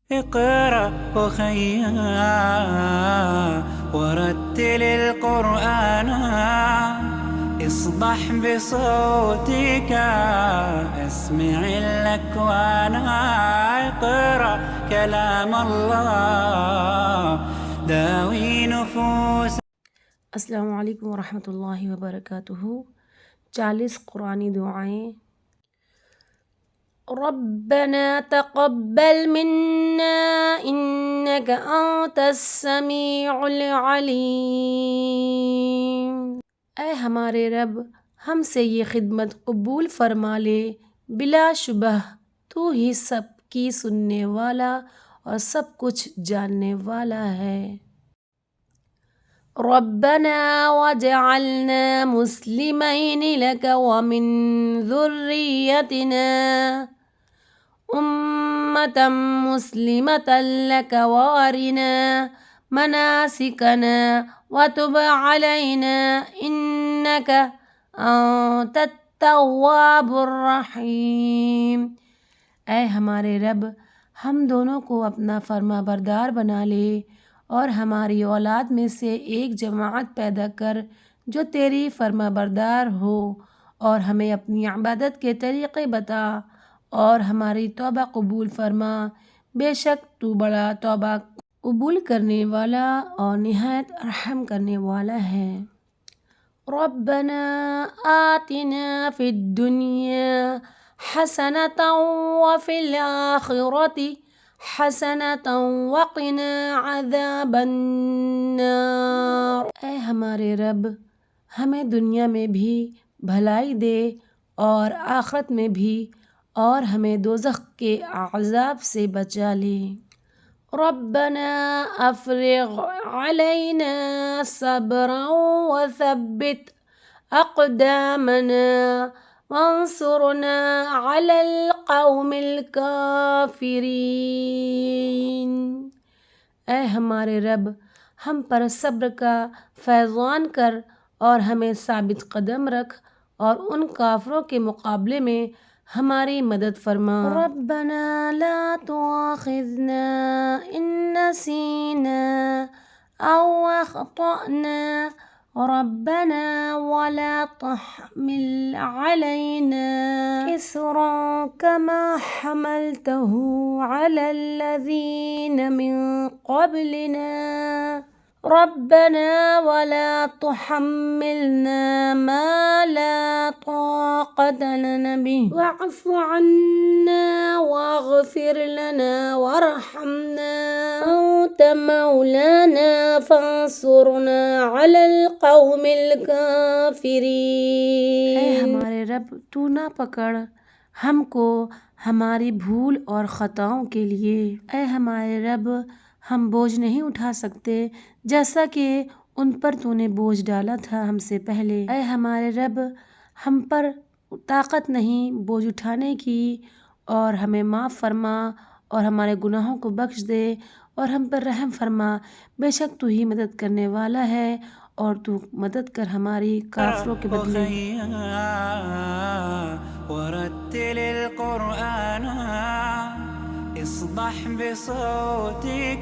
اقرأ أخيا ورتل القرآن اصبح بصوتك اسمع الأكوان. اقرأ كلام الله داوي نفوس. السلام علیکم ورحمۃ اللہ وبرکاتہ۔ 40 قرآنی دعائیں۔ ربنا تقبل منا انك انت السمیع العلیم۔ اے ہمارے رب، ہم سے یہ خدمت قبول فرما لے، بلا شبہ تو ہی سب کی سننے والا اور سب کچھ جاننے والا ہے۔ ربنا واجعلنا مسلمين لك ومن ذريتنا أمة مسلمة لك وارنا مناسكنا وتب علينا إنك أنت التواب الرحيم۔ اے ہمارے رب، ہم دونوں کو اپنا فرما بردار بنا لے اور ہماری اولاد میں سے ایک جماعت پیدا کر جو تیری فرما بردار ہو، اور ہمیں اپنی عبادت کے طریقے بتا اور ہماری توبہ قبول فرما، بے شک تو بڑا توبہ قبول کرنے والا اور نہایت رحم کرنے والا ہے۔ ربنا آتنا فی الدنیا حسنة وفی الآخرة حسنة وقنا عذاب النار۔ اے ہمارے رب، ہمیں دنیا میں بھی بھلائی دے اور آخرت میں بھی، اور ہمیں دوزخ کے عذاب سے بچا لے۔ ربنا افرغ علینا صبرا وثبت اقدامنا وانصرنا على القوم الكافرین۔ اے ہمارے رب، ہم پر صبر کا فیضان کر اور ہمیں ثابت قدم رکھ اور ان کافروں کے مقابلے میں ہماری مدد فرما۔ ربنا لا تؤاخذنا ان نسینا او اخطأنا ربنا ولا تحمل علينا إصرا كما حملته على الذين من قبلنا ربنا ولا تحملنا ما لا طاقة لنا به واعف عنا واغفر لنا وارحمنا أنت مولانا فانصرنا على القوم الكافرين۔ اے ہمارے رب، تو نہ پکڑ ہم کو ہماری بھول اور خطاؤں کے لیے۔ اے ہمارے رب، ہم بوجھ نہیں اٹھا سکتے جیسا کہ ان پر تو نے بوجھ ڈالا تھا ہم سے پہلے۔ اے ہمارے رب، ہم پر طاقت نہیں بوجھ اٹھانے کی، اور ہمیں معاف فرما اور ہمارے گناہوں کو بخش دے اور ہم پر رحم فرما، بے شک تو ہی مدد کرنے والا ہے اور تو مدد کر ہماری کافروں کے بدلے۔ ورتل القرآن اصبح بصوتك